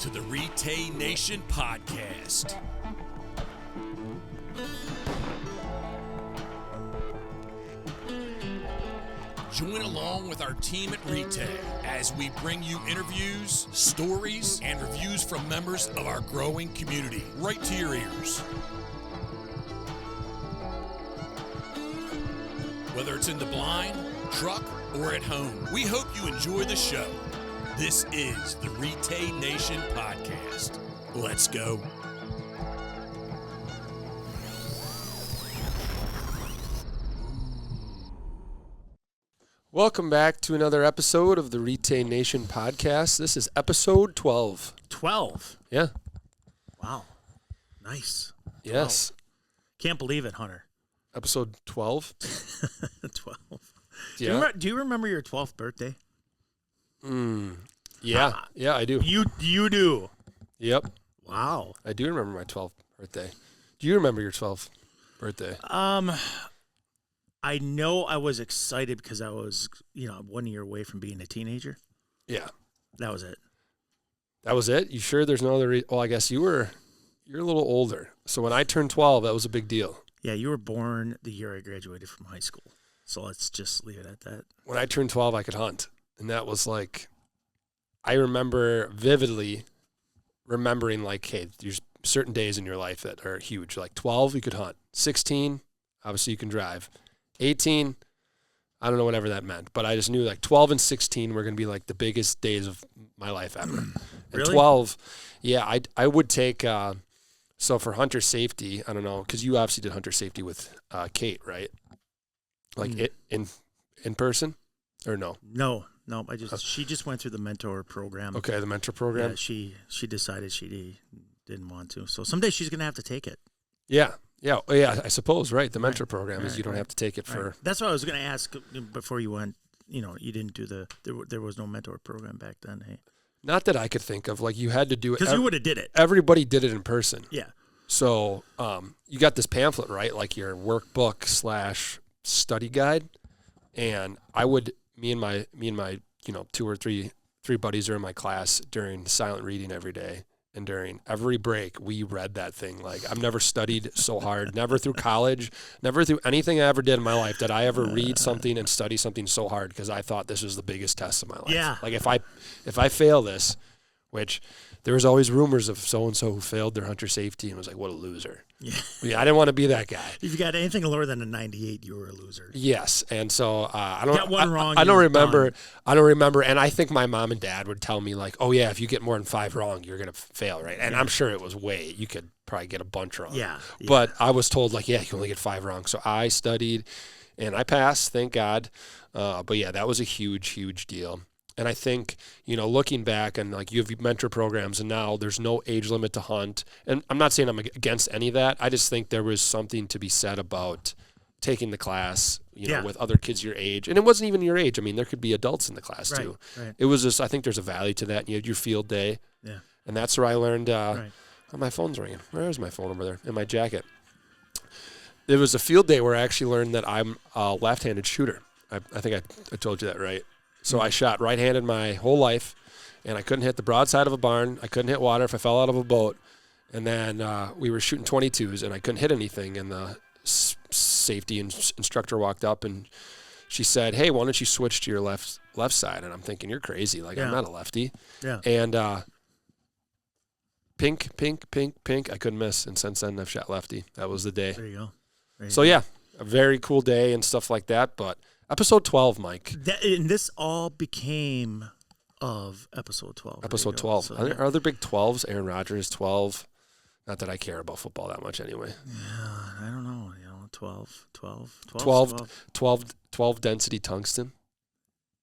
to the RETAY Nation Podcast. Join along with our team at RETAY as we bring you interviews, stories, and reviews from members of our growing community right to your ears. Whether it's in the blind, truck, or at home, we hope you enjoy the show. This is the RETAY Nation Podcast. Let's go. Welcome back to another episode of the RETAY Nation Podcast. This is episode 12. 12? Yeah. Wow. Nice. 12. Yes. Can't believe it, Hunter. Episode 12? 12. Yeah. Do you remember your 12th birthday? Yeah. Yeah, I do. You do? Yep. Wow. I do remember my 12th birthday. Do you remember your 12th birthday? I know I was excited because I was, 1 year away from being a teenager. Yeah. That was it. That was it? You sure there's no other reason? Well, I guess you're a little older. So when I turned 12, that was a big deal. Yeah, you were born the year I graduated from high school. So let's just leave it at that. When I turned 12, I could hunt. And that was like, I remember vividly remembering like, hey, there's certain days in your life that are huge. Like 12, you could hunt. 16, obviously you can drive. 18, I don't know whatever that meant, but I just knew like 12 and 16 were going to be like the biggest days of my life ever. And Really? 12, yeah, I would take, so for hunter safety, I don't know, because you obviously did hunter safety with Kate, right? Like it in person or no? No, she just went through the mentor program. Okay, the mentor program. Yeah, she decided she didn't want to. So someday she's going to have to take it. Yeah, I suppose, right. The mentor program is you don't have to take it for. Right. That's what I was going to ask before you went. You didn't do there was no mentor program back then. Hey, not that I could think of. Like you had to do it because you would have did it. Everybody did it in person. Yeah. So you got this pamphlet, right? Like your workbook / study guide, and I would me and my 2 or 3 buddies are in my class during silent reading every day. And during every break, we read that thing. Like, I've never studied so hard, never through college, never through anything I ever did in my life did I ever read something and study something so hard because I thought this was the biggest test of my life. Yeah. Like, if I fail this, which there was always rumors of so-and-so who failed their hunter safety and was like, what a loser. Yeah, I didn't want to be that guy. If you got anything lower than a 98, you were a loser. Yes, and so I don't. Got one wrong. I don't remember. Done. I don't remember, and I think my mom and dad would tell me like, "Oh yeah, if you get more than 5 wrong, you're gonna fail, right?" And I'm sure it was you could probably get a bunch wrong. Yeah. But I was told like, yeah, you can only get 5 wrong. So I studied, and I passed, thank God. But yeah, that was a huge deal. And I think, looking back and like you have mentor programs and now there's no age limit to hunt. And I'm not saying I'm against any of that. I just think there was something to be said about taking the class, with other kids your age. And it wasn't even your age. I mean, there could be adults in the class too. Right. It was just, I think there's a value to that. You had your field day. Yeah. And that's where I learned, right. Oh, my phone's ringing. Where is my phone over there? In my jacket. There was a field day where I actually learned that I'm a left-handed shooter. I think I told you that, right? So I shot right-handed my whole life, and I couldn't hit the broadside of a barn. I couldn't hit water if I fell out of a boat. And then we were shooting 22s, and I couldn't hit anything. And the safety instructor walked up, and she said, "Hey, why don't you switch to your left side?" And I'm thinking, "You're crazy. Like, I'm not a lefty." Yeah. And pink. I couldn't miss. And since then, I've shot lefty. That was the day. There you go. So, yeah, a very cool day and stuff like that, but... Episode 12, Mike. And this all became of episode 12. Episode 12. So, are there big 12s? Aaron Rodgers, 12. Not that I care about football that much anyway. Yeah, I don't know. 12 density tungsten.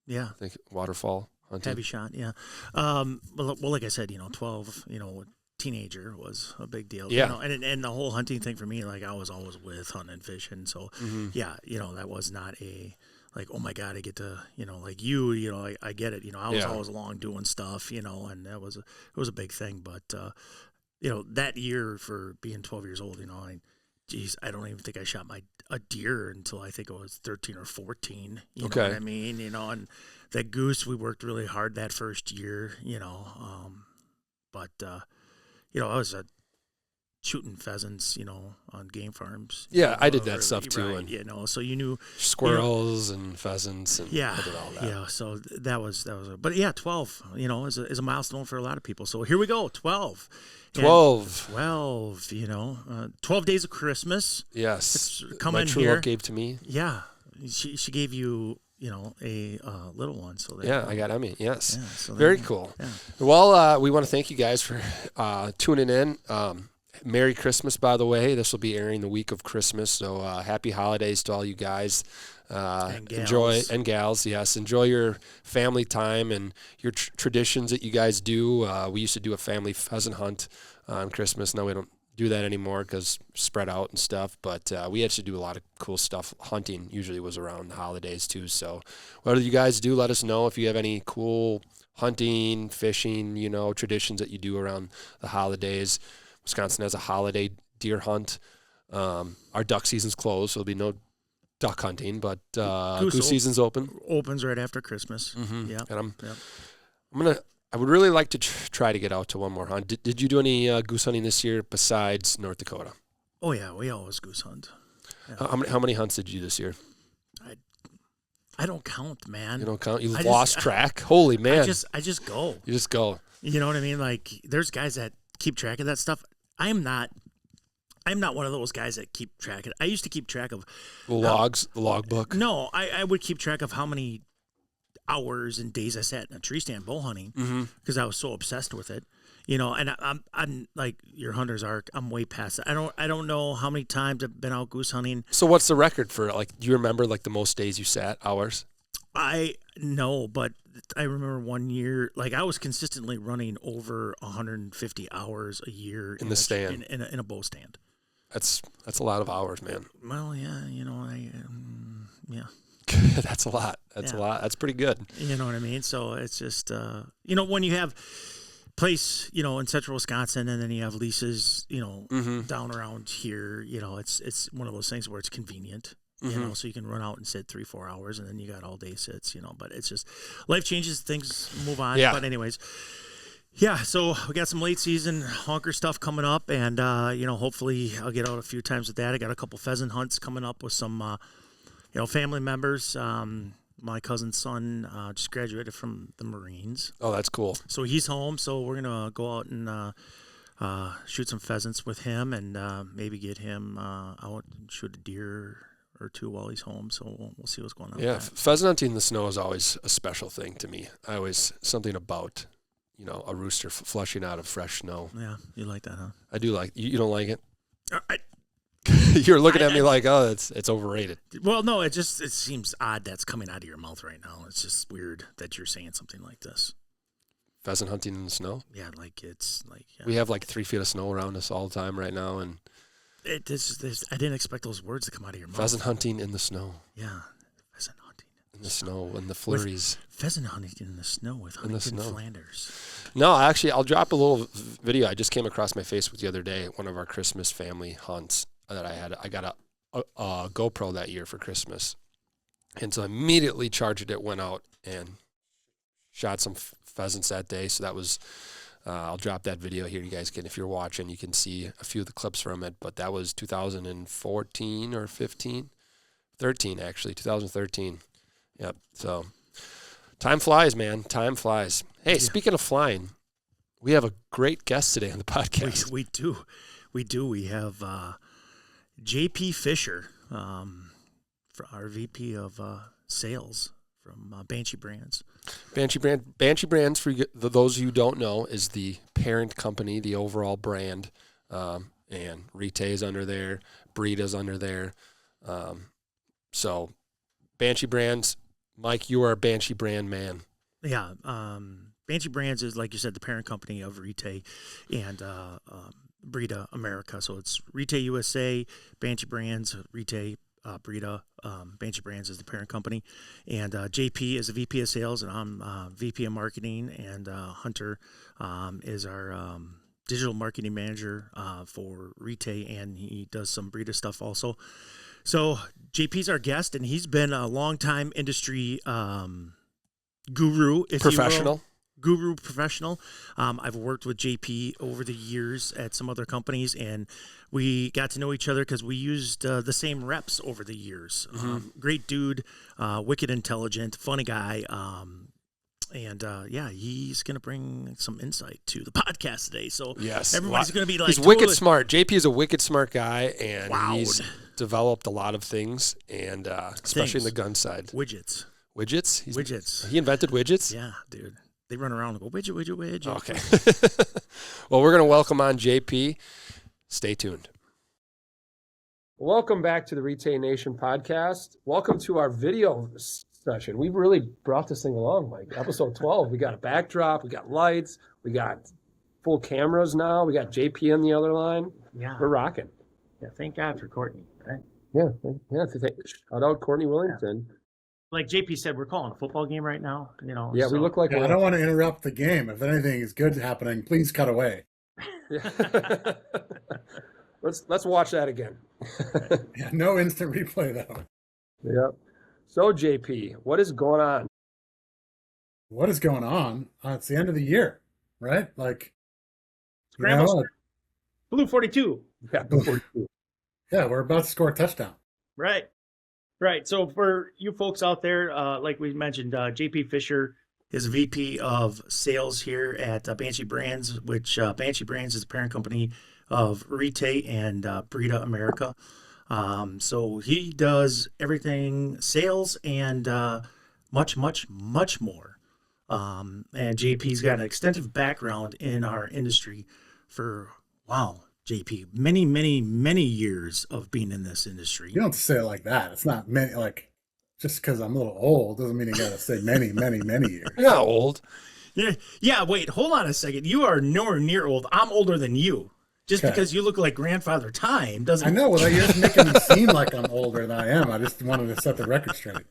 Yeah. I think waterfall hunting. Heavy shot, yeah. Well, like I said, 12, teenager was a big deal. Yeah. And the whole hunting thing for me, like I was always with hunting and fishing. So, yeah, that was not a... Like, oh my God, I get to, like you, I get it. I was always along doing stuff, and it was a big thing. But, that year for being 12 years old, I don't even think I shot a deer until I think it was 13 or 14. You know what I mean? And that goose, we worked really hard that first year, But you know, I was shooting pheasants, you know, on game farms. Yeah, I did that stuff too, right, and you know, so you knew squirrels and pheasants, and yeah, I did all that. yeah. So that was, but yeah, 12, you know, is a milestone for a lot of people. So here we go, 12. 12. You know, 12 days of Christmas. Yes. It's coming My true here. love gave to me. Yeah, she gave you, you know, a little one. So yeah, I got Emmy. Yes. Yeah, so very cool. Yeah. Well, we want to thank you guys for tuning in. Merry Christmas, by the way. This will be airing the week of Christmas, so happy holidays to all you guys. And gals. Enjoy, and gals, yes. Enjoy your family time and your traditions that you guys do. We used to do a family pheasant hunt on Christmas. Now we don't do that anymore because spread out and stuff, but we actually do a lot of cool stuff. Hunting usually was around the holidays too, so what do you guys do? Let us know if you have any cool hunting, fishing, you know, traditions that you do around the holidays. Wisconsin has a holiday deer hunt. Our duck season's closed, so there'll be no duck hunting, but goose season's open. Opens right after Christmas. Mm-hmm. Yeah. And I would really like to try to get out to one more hunt. Did you do any goose hunting this year besides North Dakota? Oh yeah, we always goose hunt. Yeah. How many hunts did you do this year? I don't count, man. You don't count? You've lost track? Holy man. I just go. You just go. You know what I mean? Like, there's guys that keep track of that stuff. I'm not one of those guys that keep track of it. I used to keep track of the logs, the log book. No, I would keep track of how many hours and days I sat in a tree stand bow hunting because I was so obsessed with it. You know, and I'm like your hunter's arc. I'm way past it. I don't know how many times I've been out goose hunting. So what's the record for, like, do you remember like the most days you sat, hours? I know, but I remember one year, like, I was consistently running over 150 hours a year in the stand, in a bow stand. That's a lot of hours, man. Well, yeah, you know, yeah. That's a lot. That's a lot. That's pretty good. You know what I mean? So it's just, you know, when you have place, you know, in central Wisconsin, and then you have leases, you know, down around here, you know, it's one of those things where it's convenient. You know, so you can run out and sit 3-4 hours, and then you got all day sits, you know, but it's just life changes, things move on. Yeah. But anyways, yeah, so we got some late season honker stuff coming up, and, you know, hopefully I'll get out a few times with that. I got a couple pheasant hunts coming up with some, you know, family members. My cousin's son just graduated from the Marines. Oh, that's cool. So he's home, so we're going to go out and shoot some pheasants with him, and maybe get him out and shoot a deer or two while he's home. So we'll see what's going on. Yeah, with that. pheasant hunting in the snow is always a special thing to me. I always, something about, you know, a rooster flushing out of fresh snow. Yeah, you like that, huh? I do like. You don't like it? You're looking at me like, oh, it's overrated. Well, no, it seems odd that's coming out of your mouth right now. It's just weird that you're saying something like this. Pheasant hunting in the snow? Yeah, like it's like we have like 3 feet of snow around us all the time right now, and I didn't expect those words to come out of your mouth. Pheasant hunting in the snow. Yeah, pheasant hunting in the snow and the flurries. Pheasant hunting in the snow with Huntington Flanders. No, actually, I'll drop a little video. I just came across my Facebook the other day. One of our Christmas family hunts that I had. I got a GoPro that year for Christmas, and so I immediately charged it, went out and shot some pheasants that day. So that was. I'll drop that video here. You guys can, if you're watching, you can see a few of the clips from it. But that was 2014 or 15, 13 actually, 2013. Yep. So time flies, man. Time flies. Hey, Speaking of flying, we have a great guest today on the podcast. We do. We have JP Fischer, for our VP of sales from Banshee Brands. Banshee Brands, for those of you who don't know, is the parent company, the overall brand, and RETAY is under there, Breeda's under there. So Banshee Brands, Mike, you are a Banshee brand man. Yeah, Banshee Brands is, like you said, the parent company of RETAY and Breeda America. So it's RETAY USA, Banshee Brands, RETAY, Breeda. Banshee Brands is the parent company, and JP is the VP of sales, and I'm VP of marketing, and Hunter is our digital marketing manager for RETAY, and he does some Breeda stuff also. So JP's our guest, and he's been a longtime industry guru, if professional. You guru professional. I've worked with JP over the years at some other companies, and we got to know each other because we used the same reps over the years. Great dude, wicked intelligent, funny guy. And he's going to bring some insight to the podcast today. So yes, everybody's going to be like, he's wicked smart. JP is a wicked smart guy, and he's developed a lot of things, and especially in the gun side. Widgets. Widgets? He invented widgets? Yeah, dude. They run around and go, widget. Okay. Well, we're going to welcome on JP. Stay tuned. Welcome back to the RETAY Nation Podcast. Welcome to our video session. We've really brought this thing along, like episode 12. We got a backdrop, we got lights, we got full cameras now, we got JP on the other line. Yeah. We're rocking. Yeah, thank God for Courtney, right? Yeah. Shout out Courtney Williamson. Yeah. Like JP said, we're calling a football game right now. Yeah, so. We look like I don't want to interrupt the game. If anything is good happening, please cut away. Yeah. Let's watch that again. Yeah, no instant replay though. Yep. So, JP, what is going on? What is going on? It's the end of the year, right? Like, Blue 42. Yeah, Blue 42. Yeah, we're about to score a touchdown. Right. So for you folks out there, like we mentioned, JP Fischer is VP of Sales here at Banshee Brands, which Banshee Brands is the parent company of RETAY and Brita America. So he does everything sales and much more. And JP's got an extensive background in our industry for, JP, many years of being in this industry. You don't have to say it like that. It's not many, like, just because I'm a little old doesn't mean you got to say many years. You're not old. Yeah, wait, hold on a second. You are nowhere near old. I'm older than you. Just because you look like Grandfather Time doesn't... I know. Well, you're just making me seem like I'm older than I am. I just wanted to set the record straight.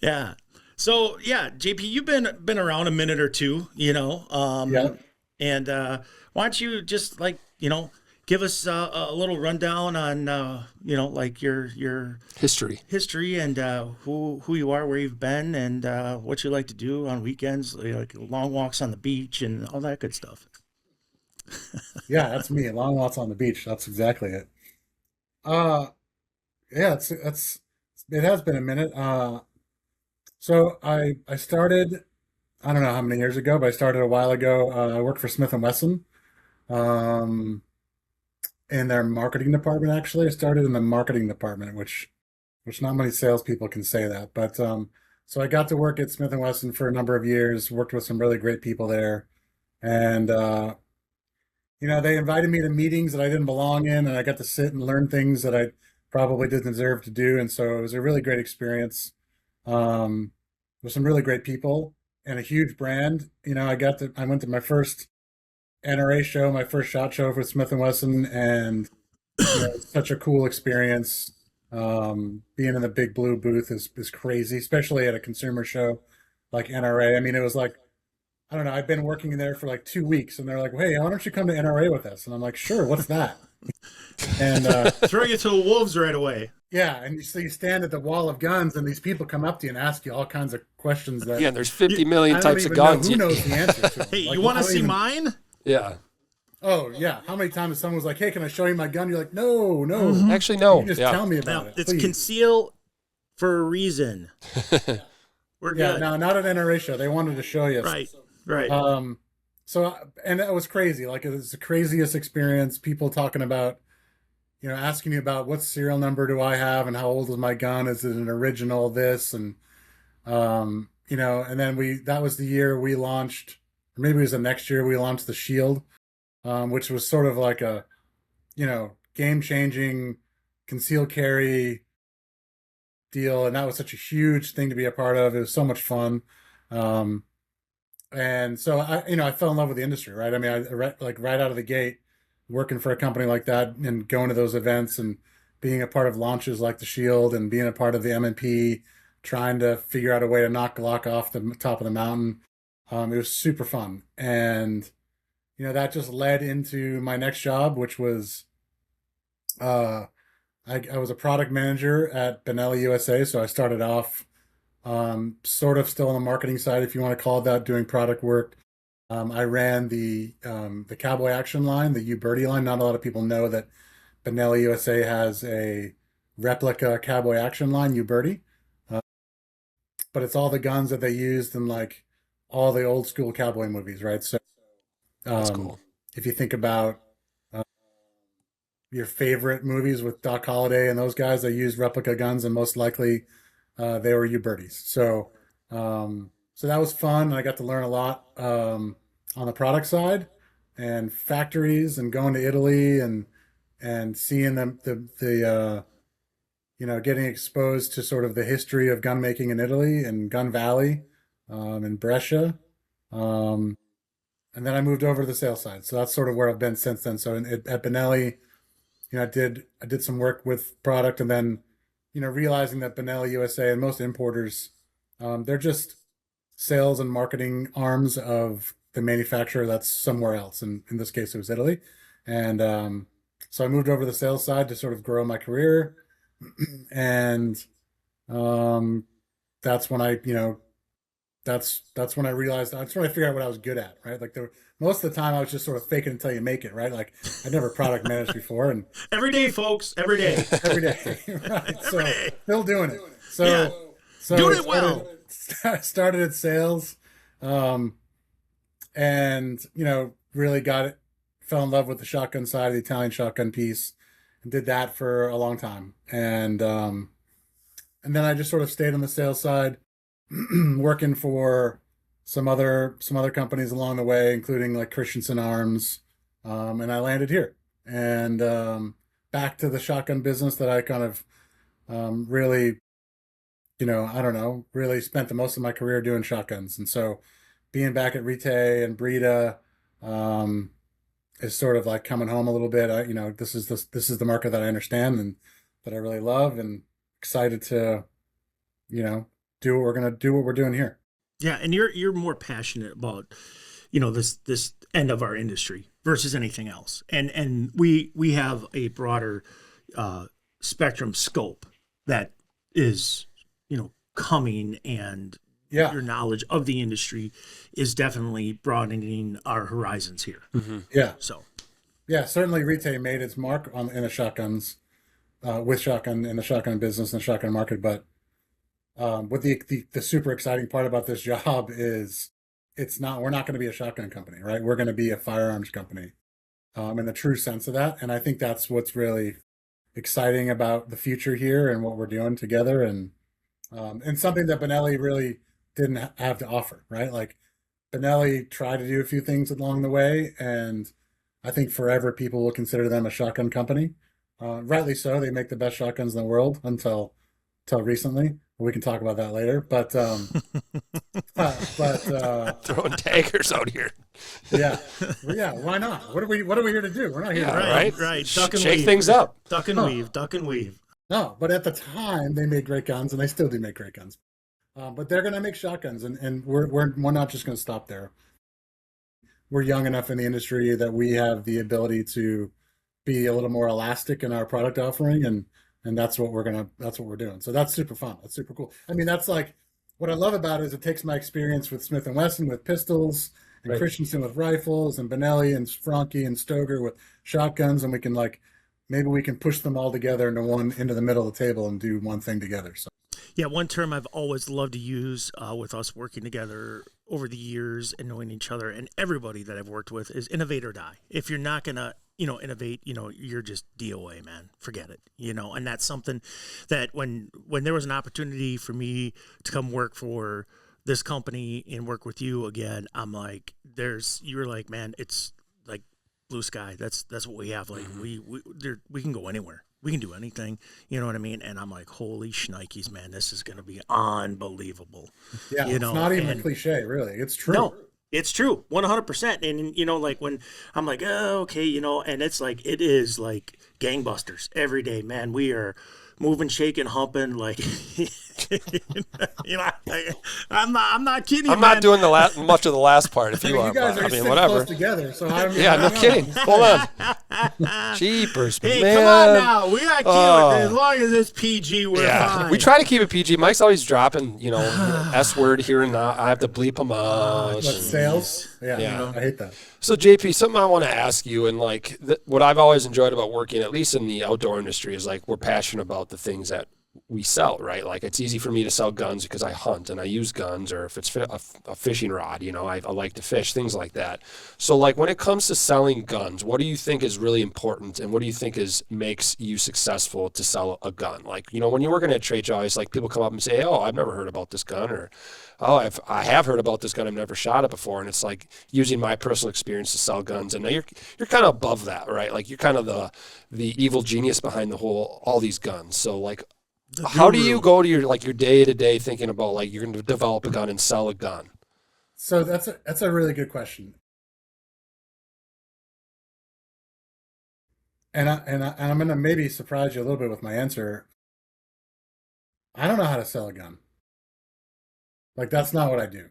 Yeah. So, JP, you've been around a minute or two, Yeah. And why don't you just, give us a little rundown on, your history and who you are, where you've been, and what you like to do on weekends, like long walks on the beach and all that good stuff. Yeah, that's me. Long walks on the beach. That's exactly it. It has been a minute. So I started, I don't know how many years ago, but I started a while ago. I worked for Smith & Wesson in their marketing department, actually. I started in the marketing department, which not many salespeople can say that. But so I got to work at Smith & Wesson for a number of years, worked with some really great people there. And, they invited me to meetings that I didn't belong in, and I got to sit and learn things that I probably didn't deserve to do. And so it was a really great experience with some really great people and a huge brand. I went to my first NRA show, my first SHOT Show for Smith & Wesson, and such a cool experience. Being in the big blue booth is crazy, especially at a consumer show like NRA. I mean, it was like, I don't know, I've been working there for like 2 weeks, and they're like, hey, why don't you come to NRA with us? And I'm like, sure, what's that? And throw you to the wolves right away. Yeah, and so you stand at the wall of guns, and these people come up to you and ask you all kinds of questions. That there's 50 million types of guns. Who knows the answer to them? Hey, you want to see mine? Yeah. Oh, yeah. How many times someone was like, hey, can I show you my gun? You're like, no. Mm-hmm. Actually, no. You just tell me about it. It's please. Conceal for a reason. We're good. No, not an NRA show. They wanted to show you. Right. So, and it was crazy. Like, it was the craziest experience. People talking about, asking you about what serial number do I have and how old is my gun? Is it an original? This and, and then that was the year we launched, or maybe it was the next year we launched the Shield, which was sort of like a, game-changing concealed carry deal. And that was such a huge thing to be a part of. It was so much fun. And so I fell in love with the industry, right? I mean, right out of the gate, working for a company like that and going to those events and being a part of launches like the Shield and being a part of the M&P, trying to figure out a way to knock Glock off the top of the mountain. It was super fun. And, that just led into my next job, which was, I was a product manager at Benelli USA. So I started off Sort of still on the marketing side, if you want to call it that, doing product work. I ran the Cowboy Action line, the U Birdie line. Not a lot of people know that Benelli USA has a replica Cowboy Action line, U Birdie. But it's all the guns that they used in like all the old school cowboy movies, right? So That's cool. if you think about your favorite movies with Doc Holliday and those guys, they used replica guns, and most likely they were U Birdies. So so that was fun, and I got to learn a lot on the product side and factories, and going to Italy and seeing the getting exposed to sort of the history of gun making in Italy and Gun Valley, in Brescia. And then I moved over to the sales side. So that's sort of where I've been since then. So at Benelli, I did some work with product, and then, realizing that Benelli USA and most importers, they're just sales and marketing arms of the manufacturer that's somewhere else. And in this case, it was Italy. And so I moved over to the sales side to sort of grow my career. And that's when I realized, that's when I figured out what I was good at, right? Like most of the time I was just sort of fake it until you make it, right? Like I never product managed before, and every day, folks, every day, every day, right? Every day. Still doing it. So, Yeah. so Doing I it well. started at sales, and really fell in love with the shotgun side of the Italian shotgun piece, and did that for a long time. And then I just sort of stayed on the sales side, working for some other companies along the way, including like Christensen Arms, and I landed here, and back to the shotgun business that I kind of really, I don't know, really spent the most of my career doing shotguns. And so being back at RETAY and Breda is sort of like coming home a little bit. This is the market that I understand and that I really love, and excited to, do what we're doing here. Yeah, and you're more passionate about, this end of our industry versus anything else. And we have a broader spectrum scope that is, coming, and your knowledge of the industry is definitely broadening our horizons here. Mm-hmm. Yeah. So yeah, certainly RETAY made its mark in the shotguns, with shotgun in the shotgun business and the shotgun market. But what the super exciting part about this job is we're not going to be a shotgun company, right? We're going to be a firearms company, in the true sense of that. And I think that's what's really exciting about the future here and what we're doing together, and something that Benelli really didn't have to offer, right? Like Benelli tried to do a few things along the way, and I think forever people will consider them a shotgun company. Rightly so. They make the best shotguns in the world until recently. We can talk about that later, but throwing daggers out here. Yeah, why not? What are we here to do? We're not here. right. Duck and Shake weave. things up. Duck and weave. Duck and weave. No, but at the time they made great guns, and they still do make great guns. But they're going to make shotguns, and we're not just going to stop there. We're young enough in the industry that we have the ability to be a little more elastic in our product offering, and that's what we're doing. So that's super fun. That's super cool. I mean, that's like what I love about it is it takes my experience with Smith & Wesson with pistols, and right, Christensen with rifles, and Benelli and Franke and Stoeger with shotguns, and we can maybe we can push them all together into the middle of the table and do one thing together. So yeah, one term I've always loved to use with us working together over the years and knowing each other and everybody that I've worked with is innovate or die. If you're not gonna innovate, you're just DOA, man. Forget it, and that's something that when there was an opportunity for me to come work for this company and work with you again, I'm like, you were like, man, it's like blue sky. That's what we have. Like we can go anywhere. We can do anything. You know what I mean? And I'm like, holy shnikes, man, this is going to be unbelievable. Yeah. It's not even a cliche, really. It's true. No. It's true, 100%. And, like when I'm like, oh, okay, and it's like, it is like gangbusters every day, man. We are moving, shaking, humping. Like, I'm not kidding. I'm not doing much of the last part. If you are, you guys are whatever. close together, so I Yeah, no kidding. Hold on. Jeepers, hey, man. come on now. We got cute. As long as it's PG, we're fine. We try to keep it PG. Mike's always dropping, S word here and now. I have to bleep him out. What, sales? Yeah. I hate that. So, JP, something I want to ask you, and what I've always enjoyed about working, at least in the outdoor industry, is we're passionate about the things that we sell, right? Like, it's easy for me to sell guns because I hunt and I use guns, or if it's a fishing rod, I like to fish, things like that. So, when it comes to selling guns, what do you think is really important, and what do you think makes you successful to sell a gun? When you're working at a trade show, it's people come up and say, oh, I've never heard about this gun, or oh, I have heard about this gun, I've never shot it before, and it's using my personal experience to sell guns, and now you're kind of above that, right? You're kind of the evil genius behind all these guns. So how do you go to your day-to-day thinking about you're going to develop a gun and sell a gun? So that's a really good question. And I'm going to maybe surprise you a little bit with my answer. I don't know how to sell a gun. That's not what I do.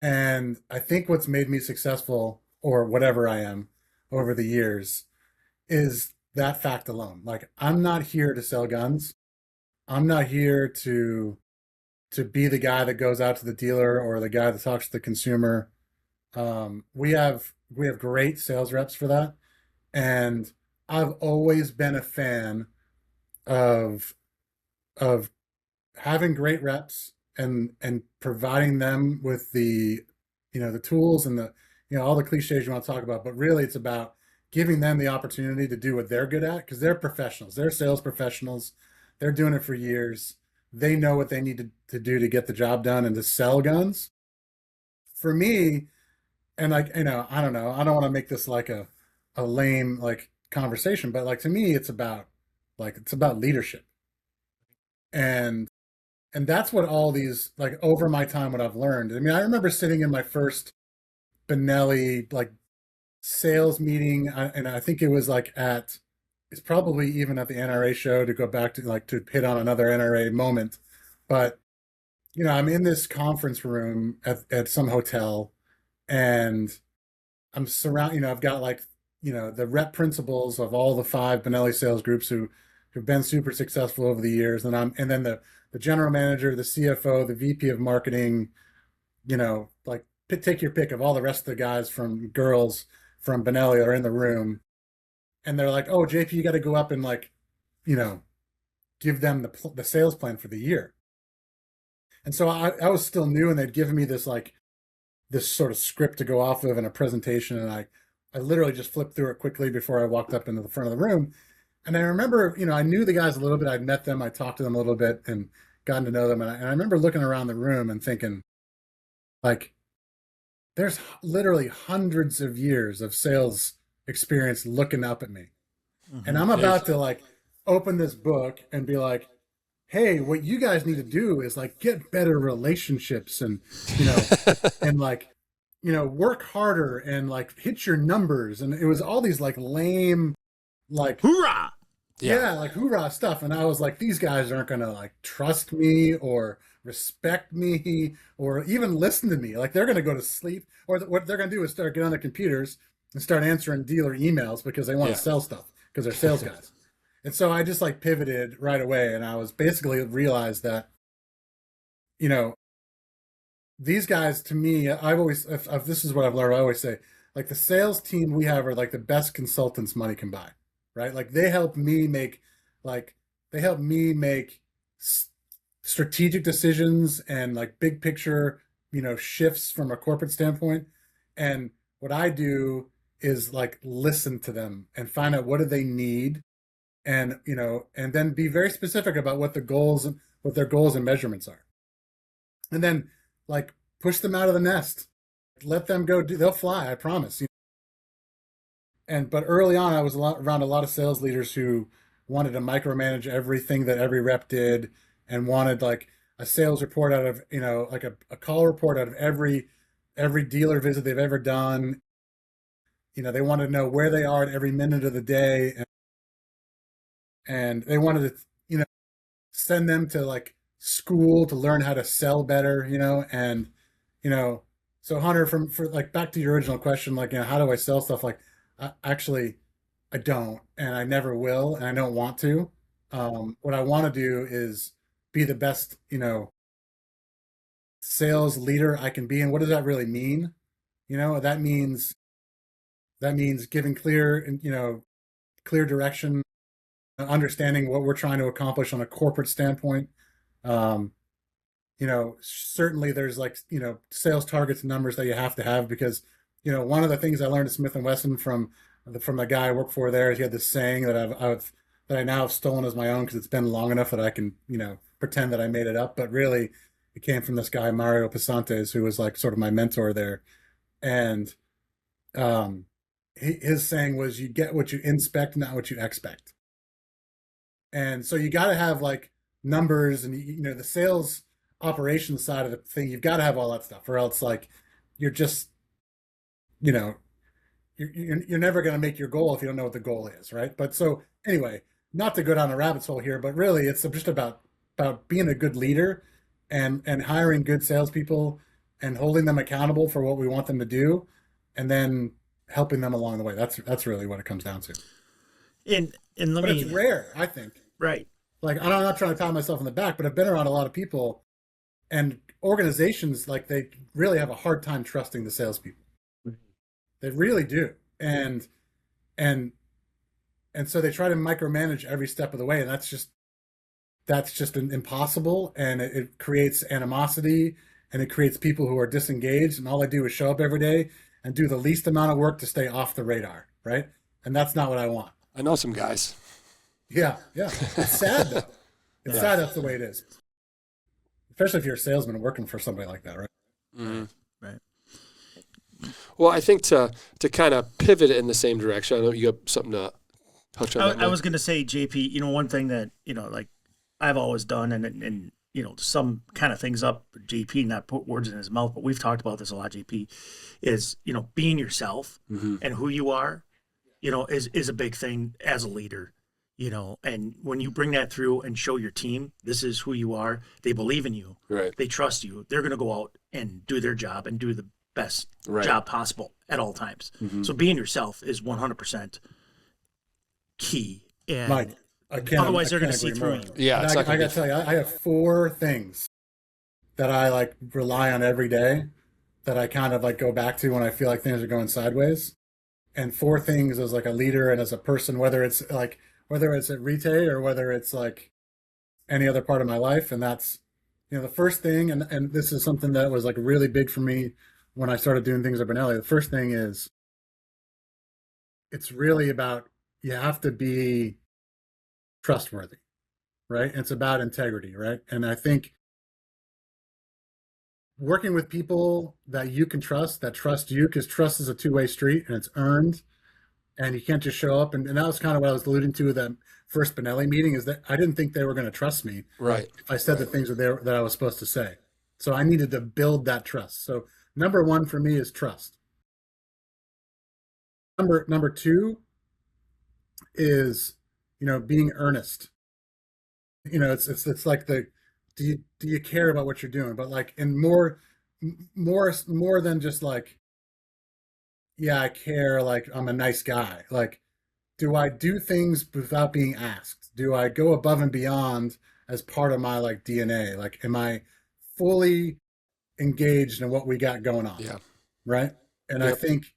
And I think what's made me successful, or whatever I am, over the years is that fact alone. I'm not here to sell guns. I'm not here to be the guy that goes out to the dealer or the guy that talks to the consumer. We have great sales reps for that. And I've always been a fan of having great reps and providing them with the tools and all the cliches you want to talk about, but really it's about giving them the opportunity to do what they're good at, because they're professionals. They're sales professionals. They're doing it for years. They know what they need to do to get the job done and to sell guns. For me, and I don't know, I don't want to make this a lame conversation, but to me it's about leadership. And that's what all these, over my time, what I've learned. I mean, I remember sitting in my first Benelli sales meeting, and I think it was it's probably even at the NRA show, to go back to to hit on another NRA moment. But I'm in this conference room at some hotel, and I'm surrounded. I've got the rep principals of all the 5 Benelli sales groups who've been super successful over the years, and then the general manager, the CFO, the VP of marketing, take your pick of all the rest of the guys from girls from Benelli are in the room. And they're like, oh, JP, you got to go up and give them the sales plan for the year. And so I was still new, and they'd given me this this sort of script to go off of in a presentation. And I literally just flipped through it quickly before I walked up into the front of the room. And I remember, I knew the guys a little bit. I'd met them. I talked to them a little bit and gotten to know them. And I remember looking around the room and thinking, there's literally hundreds of years of sales experience looking up at me. Mm-hmm. And I'm about to open this book and be like, hey, what you guys need to do is get better relationships and, and work harder and hit your numbers. And it was all these lame, hoorah. Yeah, hoorah stuff. And I was these guys aren't going to trust me or respect me or even listen to me. They're going to go to sleep, or what they're going to do is start getting on their computers and start answering dealer emails because they want to sell stuff because they're sales guys. And so I just pivoted right away, and I was basically realized that, these guys, to me, I've always, if this is what I've learned, I always say, the sales team we have are the best consultants money can buy, right? They help me make, strategic decisions and big picture, shifts from a corporate standpoint. And what I do is listen to them and find out what do they need, and and then be very specific about what their goals and measurements are, and then push them out of the nest, let them go. They'll fly, I promise. But early on, I was around a lot of sales leaders who wanted to micromanage everything that every rep did, and wanted a sales report out of a call report out of every dealer visit they've ever done. They wanted to know where they are at every minute of the day, and they wanted to send them to school to learn how to sell better, and, so Hunter, for like, back to your original question, like, how do I sell stuff? Like, actually, I don't, and I never will, and I don't want to. What I want to do is be the best, sales leader I can be. And what does that really mean? That means giving clear direction, understanding what we're trying to accomplish on a corporate standpoint. Certainly there's like, sales targets and numbers that you have to have, because, one of the things I learned at Smith & Wesson from the guy I work for there is he had this saying that that I now have stolen as my own, because it's been long enough that I can, pretend that I made it up. But really, it came from this guy, Mario Pasantes, who was like sort of my mentor there. And his saying was, you get what you inspect, not what you expect. And so you got to have like numbers and, the sales operations side of the thing. You've got to have all that stuff, or else like you're just, you're never going to make your goal if you don't know what the goal is. Right. But so anyway, not to go down a rabbit hole here, but really it's just about being a good leader and hiring good salespeople and holding them accountable for what we want them to do, and then helping them along the way. That's really what it comes down to. But it's rare, I think. Right. Like, I'm not trying to pat myself on the back, but I've been around a lot of people and organizations, like, they really have a hard time trusting the salespeople. They really do. And so they try to micromanage every step of the way. And that's just impossible. And it creates animosity, and it creates people who are disengaged. And all they do is show up every day and do the least amount of work to stay off the radar. Right. And that's not what I want. I know some guys. Yeah. It's sad, though. It's sad that's the way it is. Especially if you're a salesman working for somebody like that, right? Mm-hmm. Right. Well, I think to kind of pivot in the same direction, I know you got something to touch on. I was going to say, JP, one thing that, like I've always done, and some kind of things up, JP, not put words in his mouth, but we've talked about this a lot, JP, is, being yourself and who you are, is a big thing as a leader. And when you bring that through and show your team, this is who you are, they believe in you, right? They trust you. They're going to go out and do their job and do the best job possible at all times. Mm-hmm. So being yourself is 100% key. And Mike, otherwise they're going to see through you. Yeah. I got to tell you, I have 4 things that I like rely on every day, that I kind of like go back to when I feel like things are going sideways. And 4 things as like a leader and as a person, whether it's at RETAY or whether it's like any other part of my life. And that's, the first thing, and this is something that was like really big for me when I started doing things at Benelli. The first thing is, it's really about, you have to be trustworthy, right? It's about integrity, right? And I think working with people that you can trust, that trust you, because trust is a 2-way street and it's earned. And you can't just show up. And that was kind of what I was alluding to with that first Benelli meeting, is that I didn't think they were going to trust me. Right. If I said the things that I was supposed to say. So I needed to build that trust. So number 1 for me is trust. Number 2 is, being earnest. It's like do you care about what you're doing? But like, and more than just like, yeah, I care, like I'm a nice guy. Like, do I do things without being asked? Do I go above and beyond as part of my like DNA? Like, am I fully engaged in what we got going on? Yeah. Right. And I think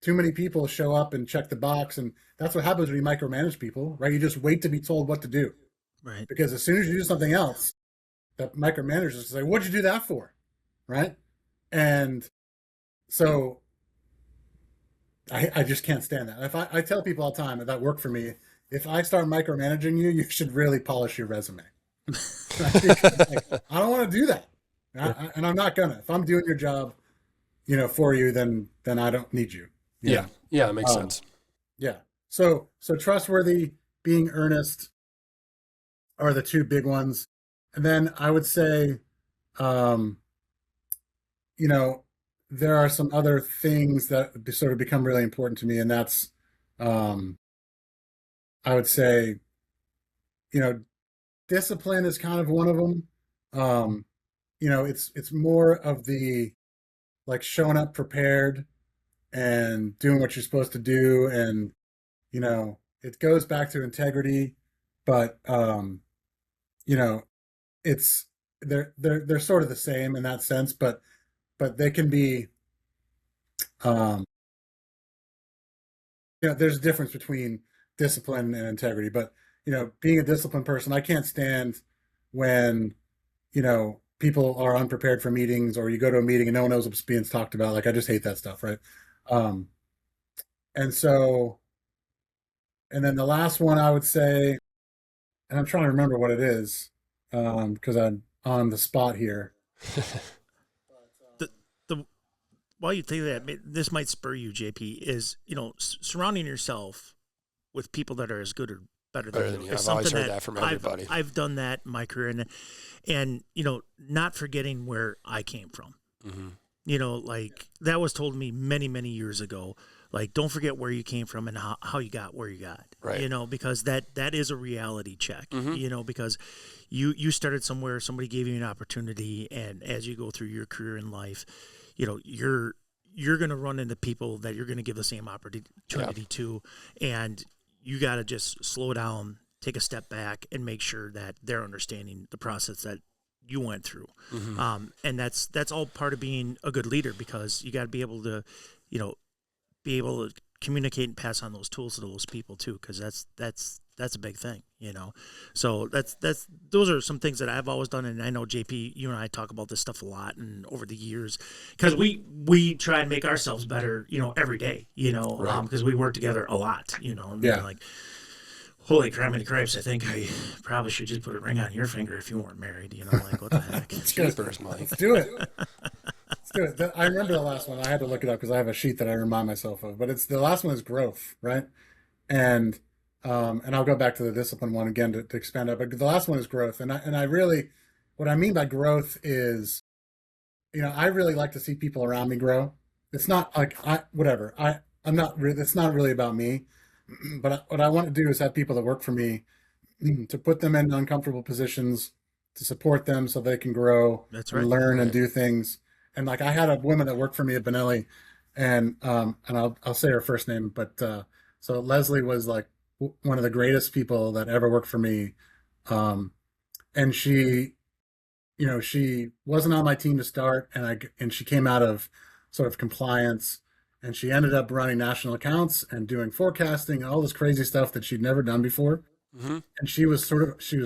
too many people show up and check the box, and that's what happens when you micromanage people, right? You just wait to be told what to do. Right. Because as soon as you do something else, the micromanagers say, what'd you do that for? Right. And so I just can't stand that. If I tell people all the time that work for me, if I start micromanaging you, you should really polish your resume. I don't want to do that. And I'm not gonna. If I'm doing your job, for you, then I don't need you. Yeah. Yeah, it makes sense. Yeah. So trustworthy, being earnest are the 2 big ones. And then I would say, there are some other things that sort of become really important to me. And that's, I would say, discipline is kind of one of them. It's more of the like showing up prepared and doing what you're supposed to do, and it goes back to integrity, but it's they're sort of the same in that sense, but they can be there's a difference between discipline and integrity. But being a disciplined person, I can't stand when people are unprepared for meetings, or you go to a meeting and no one knows what's being talked about. Like, I just hate that stuff, right? And so, and then the last one I would say, and I'm trying to remember what it is, because I'm on the spot here. While you think that, this might spur you, JP, is surrounding yourself with people that are as good or better than you. I've always heard that from everybody. I've done that in my career, and not forgetting where I came from. Mm-hmm. Like that was told me many, many years ago. Like, don't forget where you came from and how you got where you got. Right. Because that is a reality check. Mm-hmm. Because you started somewhere, somebody gave you an opportunity, and as you go through your career in life, you're going to run into people that you're going to give the same opportunity to, and you got to just slow down, take a step back, and make sure that they're understanding the process that you went through. Mm-hmm. And that's all part of being a good leader, because you got to be able to, communicate and pass on those tools to those people too, because that's a big thing, So those are some things that I've always done, and I know, JP, you and I talk about this stuff a lot, and over the years, because we try and make ourselves better, every day, because we work together a lot, like, holy criminy cripes, I think I probably should just put a ring on your finger if you weren't married, like, what the heck? Let's do it. Let's do it. I remember the last one. I had to look it up because I have a sheet that I remind myself of, but the last one is growth, right? And I'll go back to the discipline one again to expand out. But the last one is growth, and I really, what I mean by growth is, I really like to see people around me grow. It's not like I'm not. It's not really about me, but what I want to do is have people that work for me, to put them in uncomfortable positions, to support them so they can grow. That's right. And learn and do things. And like, I had a woman that worked for me at Benelli, and I'll say her first name, but so Leslie was like one of the greatest people that ever worked for me, and she wasn't on my team to start, and she came out of sort of compliance, and she ended up running national accounts and doing forecasting and all this crazy stuff that she'd never done before. Mm-hmm. And she was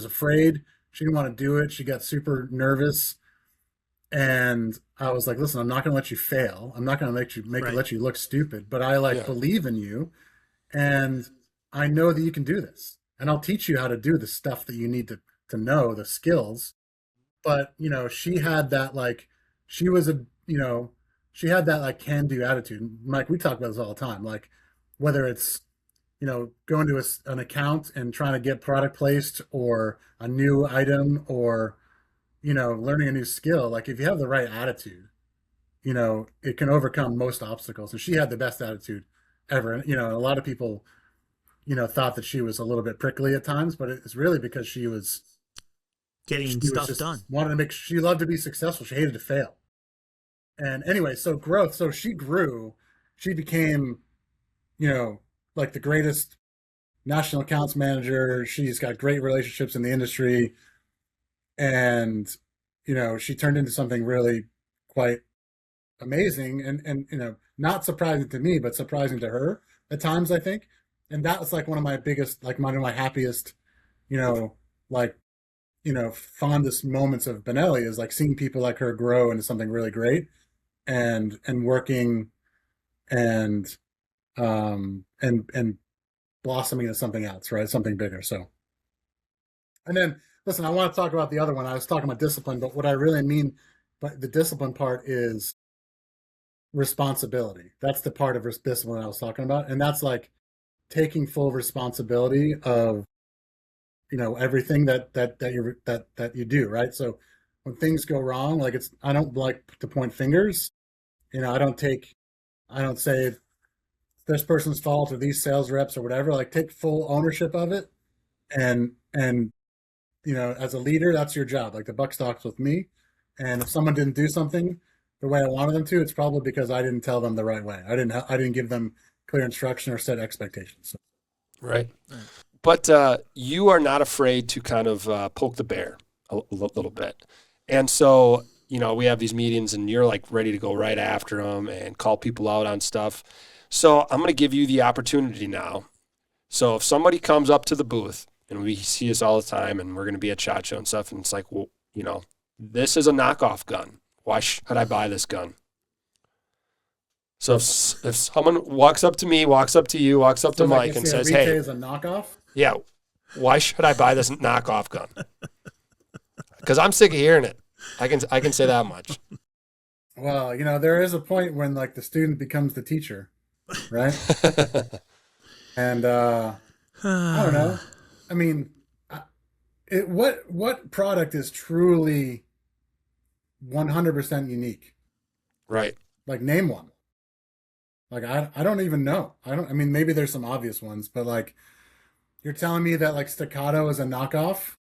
afraid. She didn't want to do it. She got super nervous. And I was like, listen, I'm not going to let you fail. I'm not going to let you look stupid, but I believe in you. And I know that you can do this, and I'll teach you how to do the stuff that you need to know, the skills. But, she had that, like, she had that like can-do attitude. Mike, we talk about this all the time. Like, whether it's, going to an account and trying to get product placed, or a new item, or, learning a new skill. Like, if you have the right attitude, it can overcome most obstacles. And she had the best attitude ever. And, a lot of people, thought that she was a little bit prickly at times, but it's really because she was getting stuff done. She loved to be successful. She hated to fail. And anyway, so growth. So she grew. She became, like the greatest national accounts manager. She's got great relationships in the industry. And, she turned into something really quite amazing, and not surprising to me, but surprising to her at times, I think. And that was like one of my biggest, like one of my happiest, fondest moments of Benelli, is like seeing people like her grow into something really great, and working and blossoming into something else, right? Something bigger. So, and then listen, I want to talk about the other one. I was talking about discipline, but what I really mean by the discipline part is responsibility. That's the part of discipline I was talking about. And that's like taking full responsibility of, everything that you do, right? So when things go wrong, like, I don't like to point fingers. I don't say this person's fault or these sales reps or whatever. Like, take full ownership of it, and as a leader, that's your job. Like the buck stops with me. And if someone didn't do something the way I wanted them to, it's probably because I didn't tell them the right way. I didn't give them clear instruction or set expectations. So. Right. But you are not afraid to kind of poke the bear a little bit. And so, we have these meetings and you're like ready to go right after them and call people out on stuff. So I'm going to give you the opportunity now. So if somebody comes up to the booth, and we see this all the time, and we're going to be at SHOT Show and stuff, and it's like, well, this is a knockoff gun. Why should I buy this gun? So if someone walks up to me, walks up to you, walks up to Mike and says, hey, is a knockoff? Yeah, why should I buy this knockoff gun? Because I'm sick of hearing it. I can say that much. Well, there is a point when like the student becomes the teacher, right? And I don't know. I mean, what product is truly 100% unique? Right. Like name one. Like I don't even know. I mean maybe there's some obvious ones, but like you're telling me that like Staccato is a knockoff?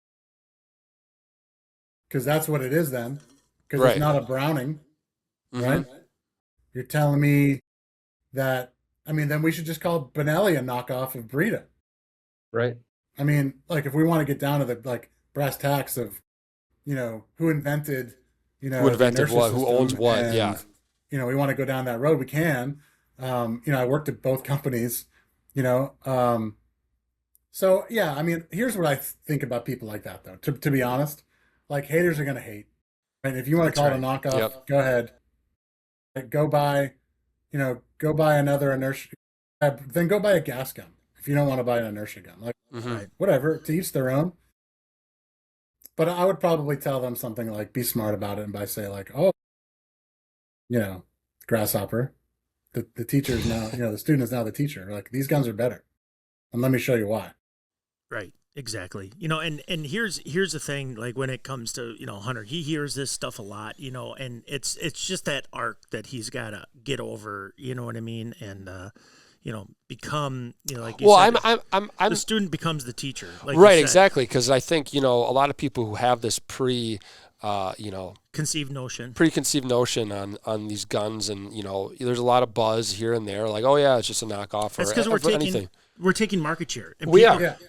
Because that's what it is then. Because It's not a Browning, right? You're telling me that, then we should just call Benelli a knockoff of Brita. Right. I mean, like if we want to get down to the like brass tacks of, who invented, what, who owns what, and, we want to go down that road, we can. I worked at both companies, so yeah, here's what I think about people like that though, to be honest. Like haters are going to hate. And if you want to call it a knockoff, go ahead. Like, go buy another inertia. Then go buy a gas gun if you don't want to buy an inertia gun. Like, whatever, to each their own. But I would probably tell them something like, be smart about it, and by say like, oh, grasshopper, the teacher is now, the student is now the teacher. Like these guns are better, and let me show you why. Right. Exactly. And here's the thing, like when it comes to, Hunter, he hears this stuff a lot, and it's just that arc that he's got to get over, you know what I mean? And, become, like you said, I'm the student becomes the teacher. Like right. Exactly. Cause I think, a lot of people who have this preconceived notion on these guns, and, there's a lot of buzz here and there, like, oh yeah, it's just a knockoff. That's because we're taking market share. And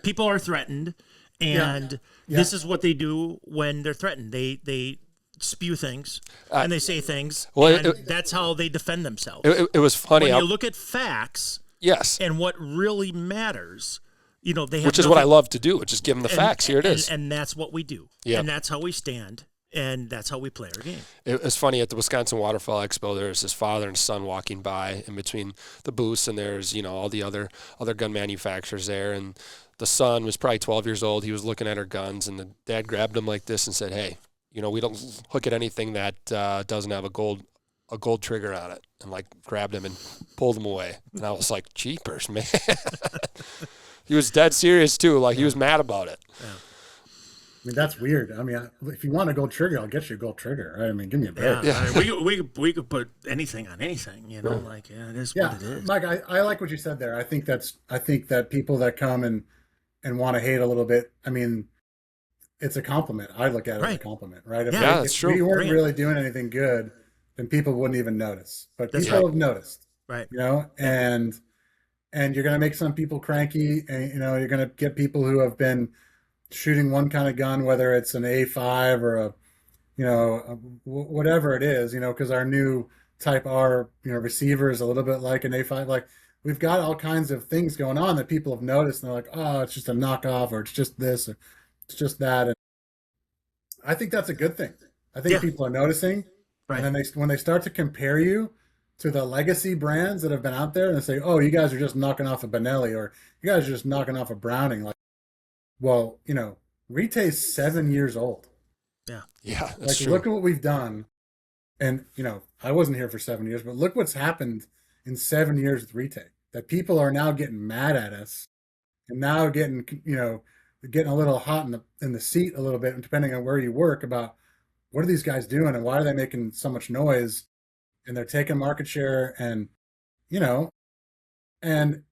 people are threatened, and this is what they do when they're threatened. They spew things and they say things, and that's how they defend themselves. It was funny. When you look at facts, yes, and what really matters, they have which is what I love to do, which is give them the facts. Here it is. And that's what we do. Yeah. And that's how we stand. And that's how we play our game. It was funny at the Wisconsin Waterfowl Expo. There's this father and son walking by in between the booths, and there's all the other gun manufacturers there. And the son was probably 12 years old. He was looking at her guns, and the dad grabbed him like this and said, "Hey, we don't look at anything that doesn't have a gold trigger on it." And like grabbed him and pulled him away. And I was like, "Jeepers, man!" He was dead serious too. Like he was mad about it. Yeah. That's weird. If you want a gold trigger, I'll get you a gold trigger. Right? Give me a break. Yeah. We could put anything on anything. It is what it is. Mike, I like what you said there. I think that people that come and want to hate a little bit, it's a compliment. I look at it as a compliment, right? If we weren't really doing anything good, then people wouldn't even notice. But people have noticed, right? And you're going to make some people cranky, and you're going to get people who have been shooting one kind of gun, whether it's an A5 or whatever it is, because our new Type R, receiver is a little bit like an A5. Like we've got all kinds of things going on that people have noticed, and they're like, oh, it's just a knockoff, or it's just this, or it's just that. And I think that's a good thing. I think people are noticing, right? And then when they start to compare you to the legacy brands that have been out there, and they say, oh, you guys are just knocking off a Benelli, or you guys are just knocking off a Browning, like. Well, RETAY's 7 years old. Yeah. Yeah. That's true. Look at what we've done. And, I wasn't here for 7 years, but look what's happened in 7 years with RETAY. That people are now getting mad at us and now getting a little hot in the seat a little bit, depending on where you work, about what are these guys doing and why are they making so much noise? And they're taking market share, and, and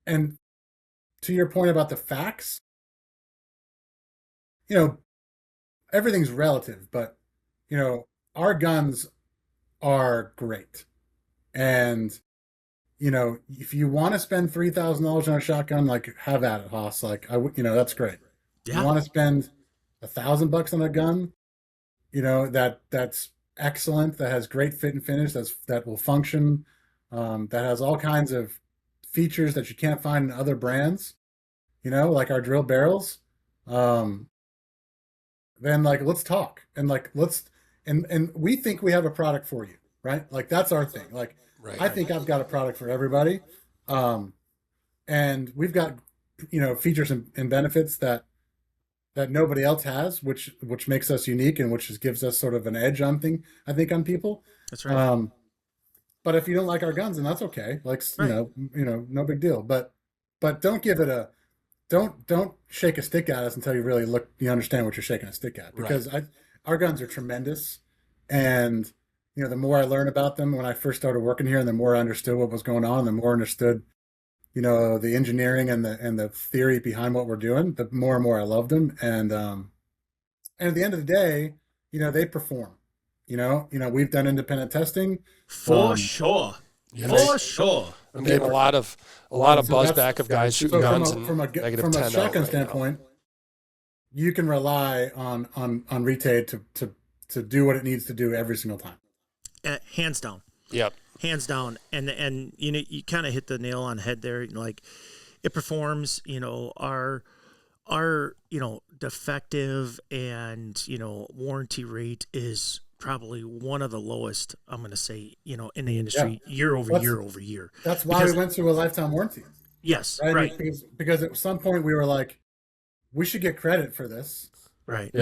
to your point about the facts, everything's relative, but our guns are great. And if you want to spend $3,000 on a shotgun, like, have at it, Haas. Like, that's great. Yeah. You want to spend $1,000 on a gun, that's excellent, that has great fit and finish, that will function, that has all kinds of features that you can't find in other brands, like our drill barrels. Then, like, let's talk, and like, and we think we have a product for you, right? Like, that's our thing. Like, Right. I think I've got a product for everybody. And we've got, features and benefits that nobody else has, which makes us unique, and which gives us sort of an edge on people. That's right. But if you don't like our guns, then that's okay. Like, Right. No big deal. But don't give it don't shake a stick at us until you understand what you're shaking a stick at, because our guns are tremendous. And, the more I learn about them when I first started working here, and the more I understood what was going on, the more I understood, the engineering and the theory behind what we're doing, the more and more I loved them. And at the end of the day, they perform. We've done independent testing For sure. For sure. I'm getting a lot of buzz back of guys shooting guns from a -10 shotgun right standpoint. You can rely on RETAY to do what it needs to do every single time. Hands down. Yep. Hands down. And you kind of hit the nail on the head there. Like, it performs. Our defective and warranty rate is probably one of the lowest, I'm going to say, in the industry, year over year. That's why we went through a lifetime warranty. Yes, right. Right. Because at some point we were like, we should get credit for this. Right.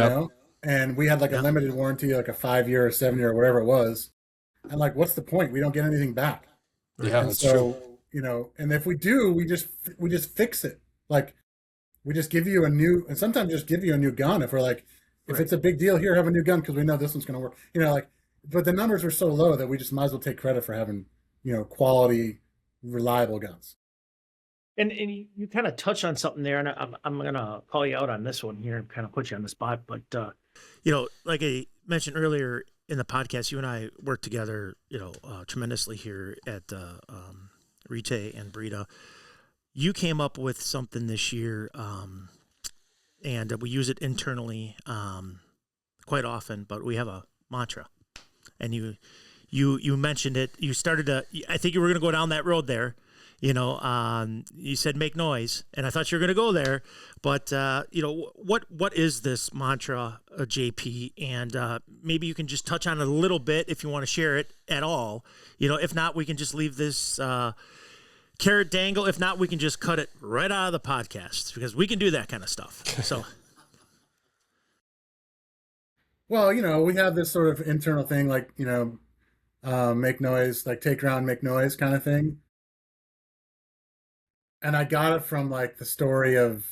And we had like a limited warranty, like a 5-year or 7-year or whatever it was. And like, what's the point? We don't get anything back. Yeah, and that's so, true. And if we do, we just fix it. Like, we just give you and sometimes just give you a new gun. If we're like, if it's a big deal, here, have a new gun, because we know this one's going to work. But the numbers are so low that we just might as well take credit for having, quality, reliable guns. And you kind of touched on something there, and I'm going to call you out on this one here and kind of put you on the spot. But, like I mentioned earlier in the podcast, you and I work together, tremendously here at RETAY and Brita. You came up with something this year, and we use it internally quite often, but we have a mantra. And you mentioned it. You started I think you were going to go down that road there. You said make noise, and I thought you were going to go there. But, what is this mantra, JP? And maybe you can just touch on it a little bit if you want to share it at all. If not, we can just leave this carrot dangle. If not, we can just cut it right out of the podcast, because we can do that kind of stuff. So, well, we have this sort of internal thing, like, make noise, like take ground, make noise kind of thing. And I got it from like the story of,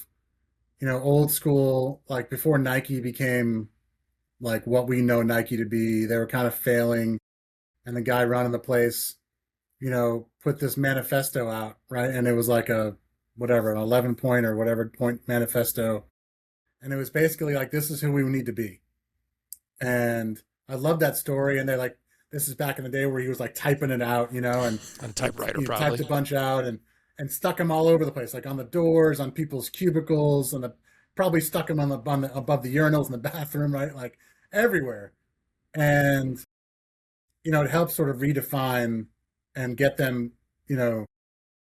old school, like before Nike became like what we know Nike to be. They were kind of failing, and the guy running the place, put this manifesto out, right? And it was like an 11-point or whatever point manifesto. And it was basically like, this is who we need to be. And I love that story. And they're like, this is back in the day where he was like typing it out, and On typewriter, he probably. typed a bunch out and stuck them all over the place, like on the doors, on people's cubicles, and probably stuck them above the urinals in the bathroom, right? Like everywhere. And, it helps sort of redefine and get them,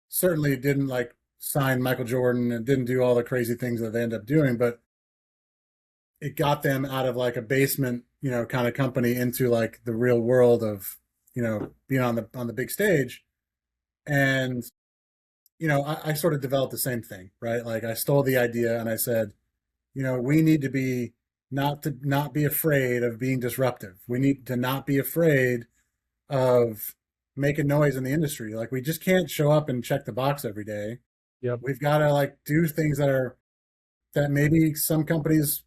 certainly didn't like sign Michael Jordan and didn't do all the crazy things that they end up doing, but it got them out of like a basement, kind of company into like the real world of, being on the big stage. And, I sort of developed the same thing, right? Like I stole the idea and I said, we need to be not be afraid of being disruptive. We need to not be afraid of making noise in the industry. Like, we just can't show up and check the box every day. Yep. We've got to like do things that maybe some companies,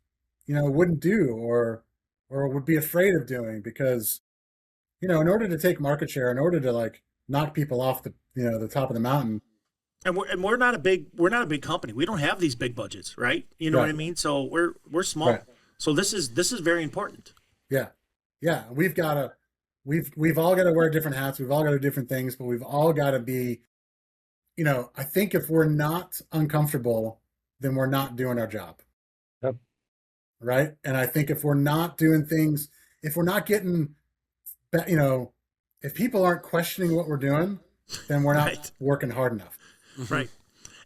wouldn't do or would be afraid of doing, because, in order to take market share, in order to like knock people off the top of the mountain. And we're not a big company. We don't have these big budgets, right? You know what I mean? So we're small. Right. So this is very important. Yeah. Yeah. We've all got to wear different hats. We've all got to do different things, but we've all got to be, I think if we're not uncomfortable, then we're not doing our job. Yep. Right. And I think if we're not doing things, if we're not getting, if people aren't questioning what we're doing, then we're not Right. working hard enough. Right.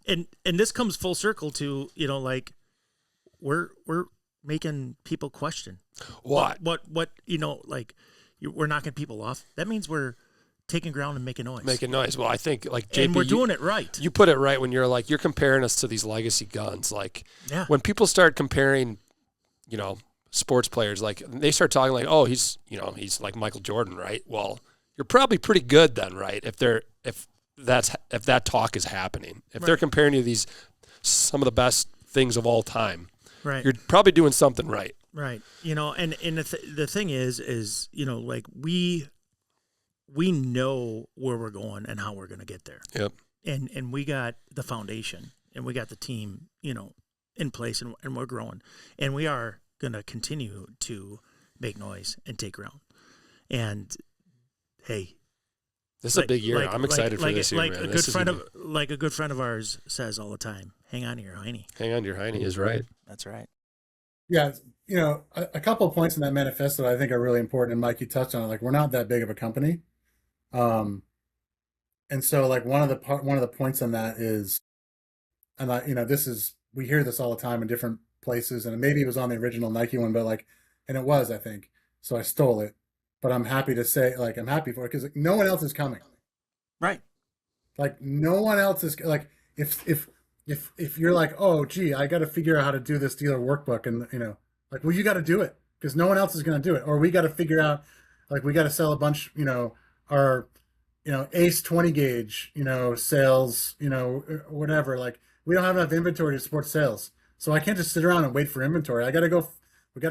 And this comes full circle to, like we're making people question What? We're knocking people off. That means we're taking ground and making noise. Making noise. Well, I think like JP, and we're doing it right. You put it right when you're like, you're comparing us to these legacy guns. Like Yeah. when people start comparing, sports players, like they start talking like, oh, he's like Michael Jordan, right? Well, you're probably pretty good then, right? If that talk is happening, if they're comparing you to some of the best things of all time, Right. you're probably doing something right. Right. And the thing is, like we know where we're going and how we're going to get there. Yep. And we got the foundation and we got the team, in place and we're growing and we are going to continue to make noise and take ground. And hey, this is a big year. I'm excited for this year, man. A good friend of ours says all the time, hang on to your hiney. Hang on to your hiney is right. That's right. Yeah. A couple of points in that manifesto that I think are really important. And Mike, you touched on it. Like, we're not that big of a company. And so like one of the points on that is, and we hear this all the time in different places, and maybe it was on the original Nike one, but and it was, I think, so I stole it, but I'm happy to say, I'm happy for it because no one else is coming. Right. Like no one else is like, if you're like, oh, gee, I got to figure out how to do this dealer workbook, and well, you got to do it because no one else is going to do it, or we got to figure out, we got to sell a bunch, our, Ace 20 gauge, sales, whatever. Like we don't have enough inventory to support sales, so I can't just sit around and wait for inventory. We got to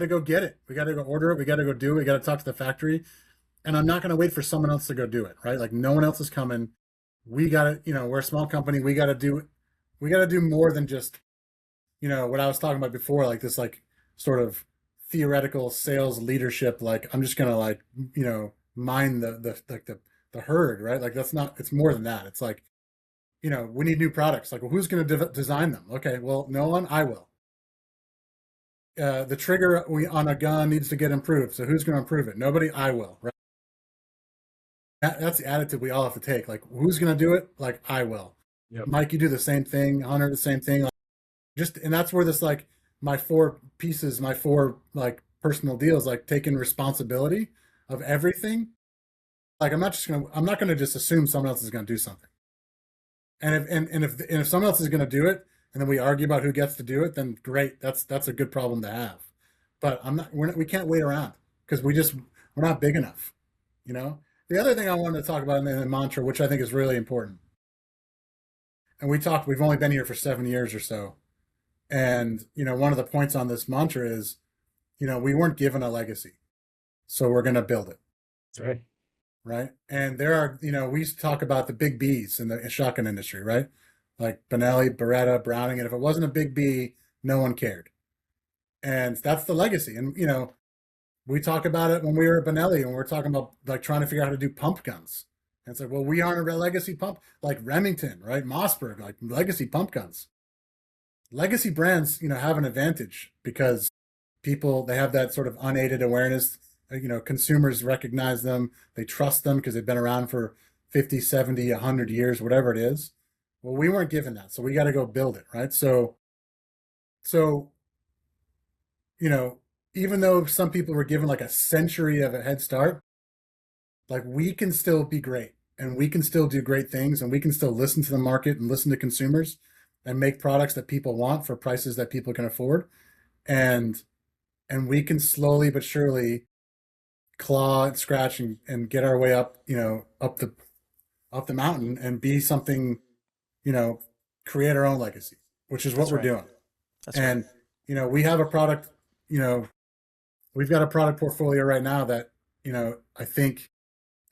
go get it. We got to go order it. We got to go do it. We got to talk to the factory, and I'm not going to wait for someone else to go do it. Right? Like no one else is coming. We got to, we're a small company. We got to do more than just, what I was talking about before, like this, sort of theoretical sales leadership. Like I'm just gonna mind the herd, right? Like that's not. It's more than that. It's like, we need new products. Like, well, who's going to design them? Okay, well, no one. I will. The trigger on a gun needs to get improved. So who's going to improve it? Nobody. I will. Right. That's the attitude we all have to take. Like, who's going to do it? Like, I will. Yep. Mike, you do the same thing. Hunter, the same thing. And that's where this, my four pieces, my four, personal deals, taking responsibility of everything. I'm not going to just assume someone else is going to do something. And if someone else is going to do it, and then we argue about who gets to do it, then great. That's a good problem to have. But we can't wait around because we're not big enough. The other thing I wanted to talk about in the mantra, which I think is really important, and we've only been here for 7 years or so. And, one of the points on this mantra is, we weren't given a legacy, so we're going to build it. That's right. Right. And there are, we used to talk about the big Bs in the shotgun industry, right? Like Benelli, Beretta, Browning. And if it wasn't a big B, no one cared. And that's the legacy. And, we talk about it when we were at Benelli and we're talking about trying to figure out how to do pump guns. And it's like, well, we aren't a legacy pump, like Remington, right? Mossberg, like legacy pump guns. Legacy brands, have an advantage because they have that sort of unaided awareness. Consumers recognize them. They trust them because they've been around for 50, 70, 100 years, whatever it is. Well, we weren't given that. So we got to go build it, right? So, even though some people were given a century of a head start, we can still be great and we can still do great things and we can still listen to the market and listen to consumers and make products that people want for prices that people can afford. And we can slowly but surely claw and scratch and get our way up, up the mountain and be something, create our own legacy, which is what we're doing. And, we have a product, we've got a product portfolio right now that, I think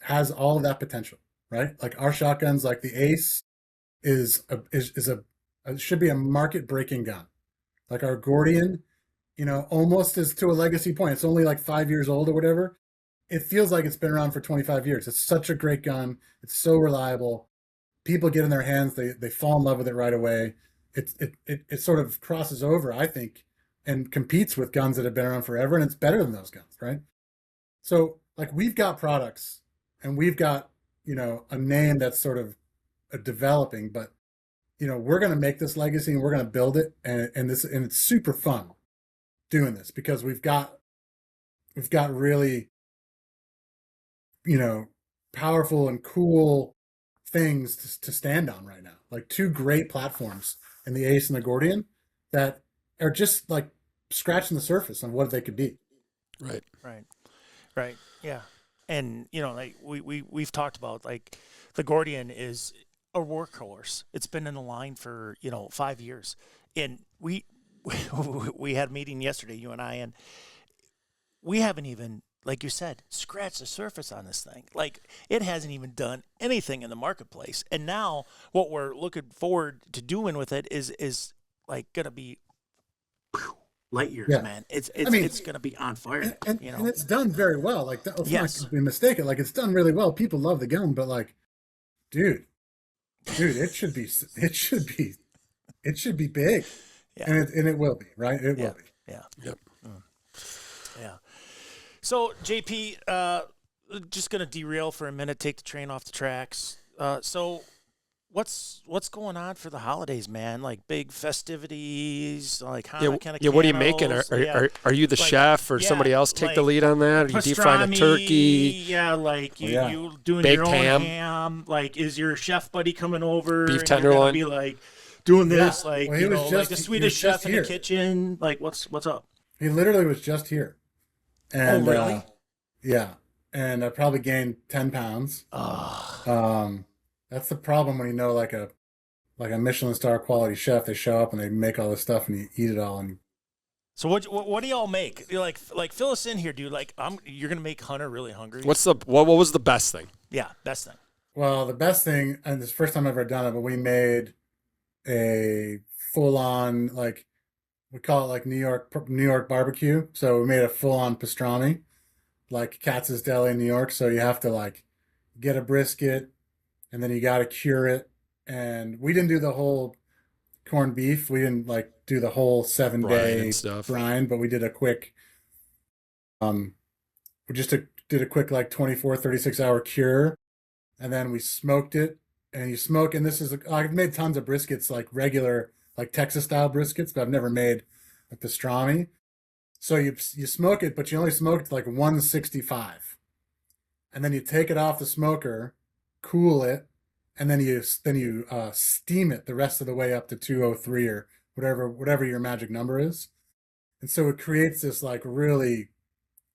has all of that potential, right? Like our shotguns, like the Ace should be a market breaking gun. Like our Gordian almost as to a legacy point. It's only like 5 years old or whatever. It feels like it's been around for 25 years. It's such a great gun. It's so reliable. People get in their hands, they fall in love with it right away. It sort of crosses over, I think, and competes with guns that have been around forever, and it's better than those guns, right? So like we've got products and we've got, a name that's sort of developing, but we're going to make this legacy and we're going to build it, and it's super fun doing this because we've got really, powerful and cool things to stand on right now. Like two great platforms in the Ace and the Gordian that are just like scratching the surface on what they could be. Right. Yeah. And, like we've talked about, like the Gordian is a workhorse. It's been in the line for, 5 years. And we had a meeting yesterday, you and I, and we haven't even, like you said, scratched the surface on this thing. Like it hasn't even done anything in the marketplace. And now what we're looking forward to doing with it is like going to be light years, man. It's going to be on fire. And it's done very well. Like, let's not be mistaken. Like, it's done really well. People love the gun, but like, dude, it should be big, and it will be, right? It will be. Yeah. Yep. Yeah. So JP, just going to derail for a minute, take the train off the tracks. So what's going on for the holidays, man? Like big festivities, like Hanukkah. Yeah, what are you making? Are you the chef or somebody else take the lead on that? Are you deep frying a turkey? Yeah, like you doing baked your own ham. Like, is your chef buddy coming over? Beef tenderloin. Be like doing this, like like the Swedish chef in the kitchen. Like, what's up? He literally was just here. And, really? Yeah, and I probably gained 10 pounds. That's the problem when like a Michelin star quality chef. They show up and they make all this stuff and you eat it all. And so what do y'all make? You're like fill us in here, dude. Like you're gonna make Hunter really hungry. What was the best thing? Yeah, best thing. Well, the best thing, and this is the first time I've ever done it, but we made a full on, like, we call it like New York barbecue. So we made a full on pastrami, like Katz's Deli in New York. So you have to like get a brisket, and then you got to cure it. And we didn't do the whole corned beef. We didn't like do the whole 7-day brine, but we did a quick, we just did a quick like 24, 36 hour cure. And then we smoked it, and you smoke. And I've made tons of briskets, like regular, like Texas style briskets, but I've never made a pastrami. So you smoke it, but you only smoked like 165. And then you take it off the smoker, cool it, and then you steam it the rest of the way up to 203 or whatever your magic number is. And so it creates this like really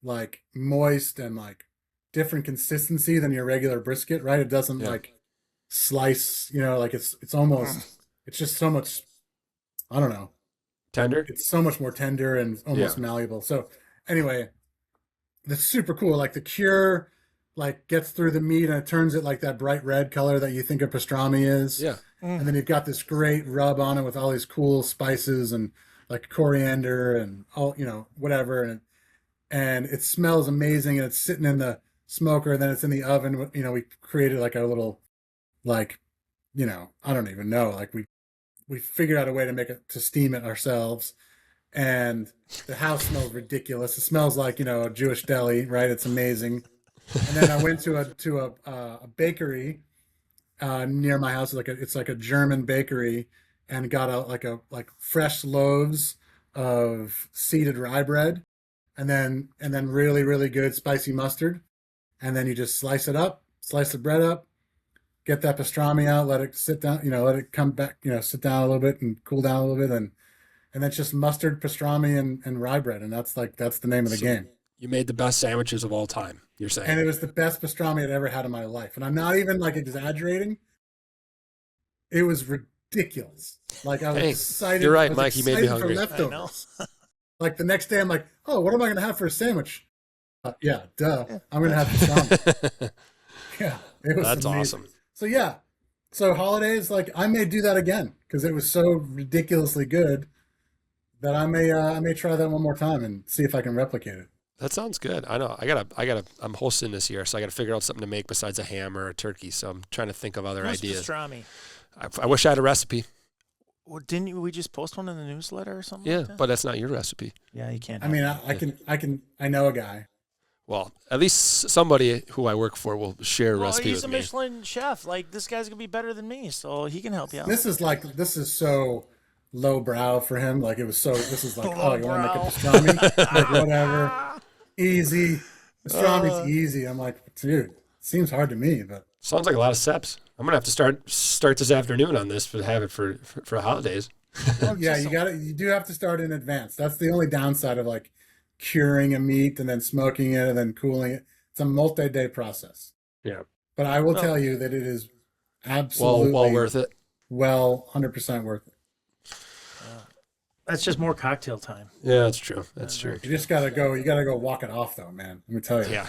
like moist and like different consistency than your regular brisket, right? It doesn't like slice, like it's almost, it's just so much, I don't know. Tender? It's so much more tender and almost malleable. So anyway, that's super cool. Like the cure like gets through the meat and it turns it like that bright red color that you think a pastrami is. Yeah. And then you've got this great rub on it with all these cool spices and like coriander and all, whatever. And it smells amazing, and it's sitting in the smoker, and then it's in the oven. We created like a little, like, I don't even know. Like we figured out a way to make it, to steam it ourselves. And the house smells ridiculous. It smells like, a Jewish deli, right? It's amazing. And then I went to a bakery near my house. It's like a German bakery, and got like fresh loaves of seeded rye bread, and then really, really good spicy mustard. And then you just slice the bread up, get that pastrami out, let it sit down, let it come back, sit down a little bit and cool down a little bit, and then it's just mustard, pastrami, and rye bread, and that's the name of the game. You made the best sandwiches of all time, you're saying. And it was the best pastrami I'd ever had in my life. And I'm not even like exaggerating. It was ridiculous. Like I was excited. You're right, Mike. You made me hungry. For leftovers. Like the next day, I'm like, oh, what am I going to have for a sandwich? I'm going to have pastrami. It was That's amazing. Awesome. So holidays, like I may do that again because it was so ridiculously good that I may try that one more time and see if I can replicate it. That sounds good. I know. I'm hosting this year, so I got to figure out something to make besides a ham or a turkey. So I'm trying to think of other ideas. Pastrami? I wish I had a recipe. Well, didn't we just post one in the newsletter or something? Yeah, like that? but that's not your recipe. Yeah, you can't. I mean, I know a guy. Well, at least somebody who I work for will share a recipe he's with a me. Michelin chef. Like, this guy's gonna be better than me, so he can help you out. This is so lowbrow for him. Like this is like, oh, you want to make a pastrami? Like, whatever. Easy. Pastrami's easy. I'm like, dude, seems hard to me, but Sounds like a lot of steps. I'm gonna have to start this afternoon on this, but have it for the holidays. well, yeah, you do have to start in advance. That's the only downside of like curing a meat and then smoking it and then cooling it. It's a multi-day process. Yeah. But I will tell you that it is absolutely well worth it. 100% worth it. That's just more cocktail time. Yeah, that's true. That's true. You just gotta go. You gotta go walk it off, though, man. Let me tell you. Yeah.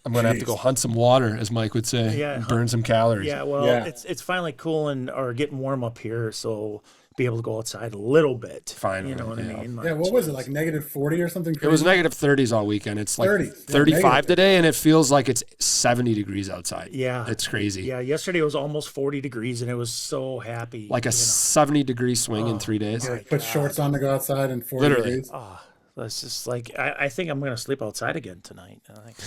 I'm gonna have to go hunt some water, as Mike would say, and burn some calories. Yeah, well, it's finally cooling or getting warm up here, so be able to go outside a little bit. Finally, you know what I mean? Like, Yeah, what was it, like -40 or something crazy? It was negative 30s all weekend. It's like 30s. 35 today, and it feels like it's 70 degrees outside. Yeah. It's crazy. Yeah, yesterday it was almost 40 degrees, and it was so happy. Like a 70-degree swing in 3 days. Yeah, put shorts on to go outside and 40 Literally. degrees. Oh, that's just like, I think I'm going to sleep outside again tonight. I think.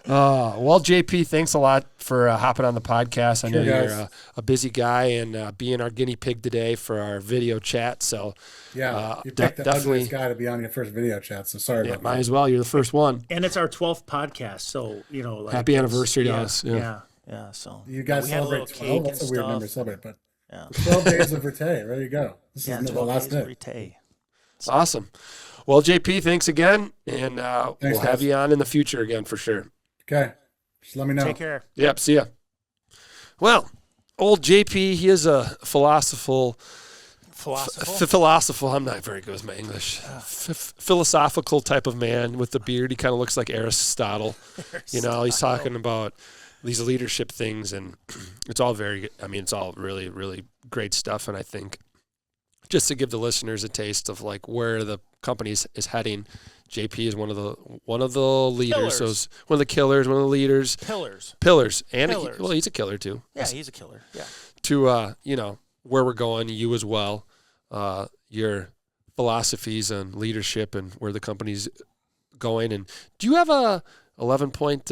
Well, JP, thanks a lot for hopping on the podcast. I know guys. you're a busy guy and being our guinea pig today for our video chat. So Yeah, you picked the definitely ugliest guy to be on your first video chat, so sorry about might that. as well. You're the first one. And it's our 12th podcast, so, you know. Like, Happy anniversary to us. Yeah. Yeah, so. You guys we had a celebrate little 12? cake That's a and weird stuff. number to celebrate, but Yeah. 12 days of RETAY. There you go. This is the 12 last days of day. RETAY. Awesome. Well, JP, thanks again. And we'll guys. have you on in the future again for sure. Okay. Just let me know. Take care. Yep. See ya. Well, old JP, he is a philosophical. I'm not very good with my English. Philosophical type of man with the beard. He kind of looks like Aristotle. You know, he's talking about these leadership things, and it's all it's all really, really great stuff. And I think just to give the listeners a taste of like where the company is heading, JP is one of the leaders. Killers. So one of the killers, one of the leaders. Pillars. And Pillars. he's a killer too. Yeah, he's a killer. Yeah. To where we're going, you as well, your philosophies on leadership and where the company's going. And do you have a 11-point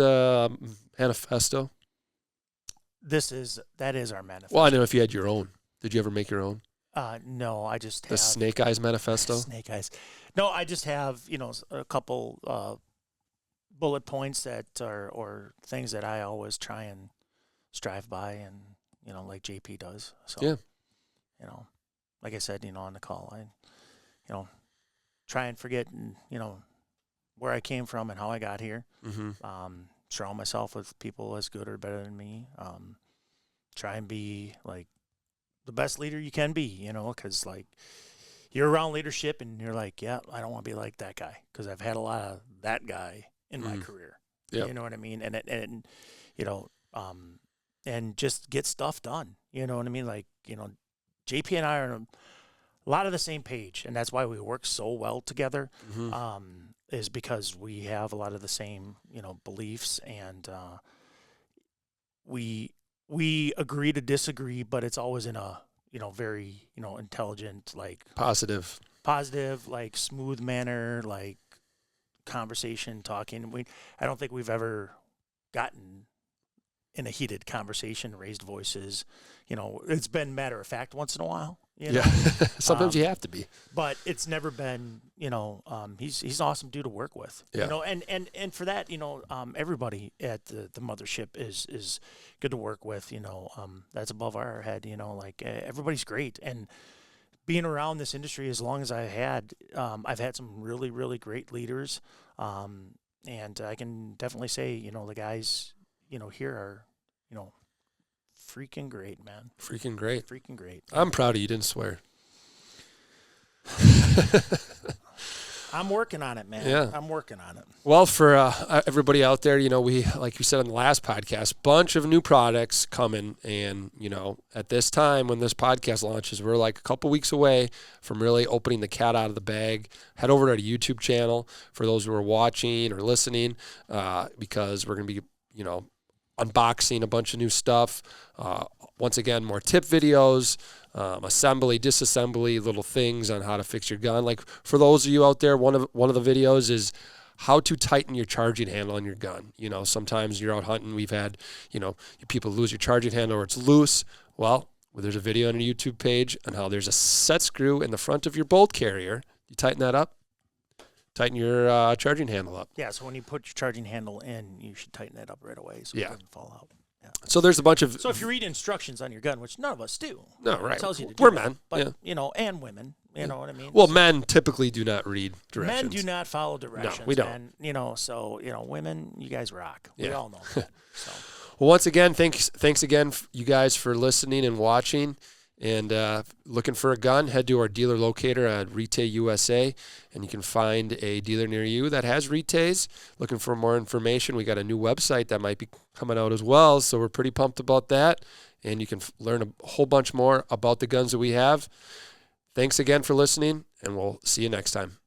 manifesto? That is our manifesto. Well, I know if you had your own. Did you ever make your own? No, I just have The Snake Eyes Manifesto? Snake Eyes. No, I just have, a couple bullet points that are, or things that I always try and strive by, and, like JP does. So, Yeah. Like I said, on the call, I, try and forget, where I came from and how I got here. Mm-hmm. Surround myself with people as good or better than me. Try and be, like, the best leader you can be, because, like, you're around leadership and you're like, yeah, I don't want to be like that guy, because I've had a lot of that guy in my career. Yep. You know what I mean? And and just get stuff done. You know what I mean? Like, JP and I are on a lot of the same page, and that's why we work so well together. Mm-hmm. Is because we have a lot of the same, beliefs, and we agree to disagree, but it's always in a, very, intelligent, like Positive, like smooth manner, like conversation, talking. I don't think we've ever gotten in a heated conversation, raised voices. It's been matter of fact once in a while. Yeah. Sometimes you have to be. But it's never been, he's an awesome dude to work with. Yeah. And for that, everybody at the mothership is good to work with. That's above our head. Like everybody's great. And being around this industry as long as I've had some really, really great leaders. And I can definitely say, the guys, here are, freaking great, man. Freaking great. Freaking great. I'm proud of you. Didn't swear. I'm working on it, man. Yeah. I'm working on it. Well, for everybody out there, we, like you said on the last podcast, bunch of new products coming. And, at this time when this podcast launches, we're like a couple weeks away from really opening the cat out of the bag. Head over to our YouTube channel for those who are watching or listening, because we're going to be, unboxing a bunch of new stuff. Once again, more tip videos, assembly, disassembly, little things on how to fix your gun. Like for those of you out there, one of the videos is how to tighten your charging handle on your gun. Sometimes you're out hunting. We've had, people lose your charging handle or it's loose. Well, there's a video on a YouTube page on how there's a set screw in the front of your bolt carrier. You tighten that up. Tighten your charging handle up. Yeah, so when you put your charging handle in, you should tighten it up right away so it doesn't fall out. Yeah. So there's a bunch of... So if you read instructions on your gun, which none of us do. No, right. It tells you to do We're that, men. But, and women, you know what I mean? Well, men typically do not read directions. Men do not follow directions. No, we don't. And, women, you guys rock. We all know that. So. Well, once again, thanks again, you guys, for listening and watching. And looking for a gun, head to our dealer locator at RETAY USA, and you can find a dealer near you that has RETAYs. Looking for more information, we got a new website that might be coming out as well, so we're pretty pumped about that. And you can learn a whole bunch more about the guns that we have. Thanks again for listening, and we'll see you next time.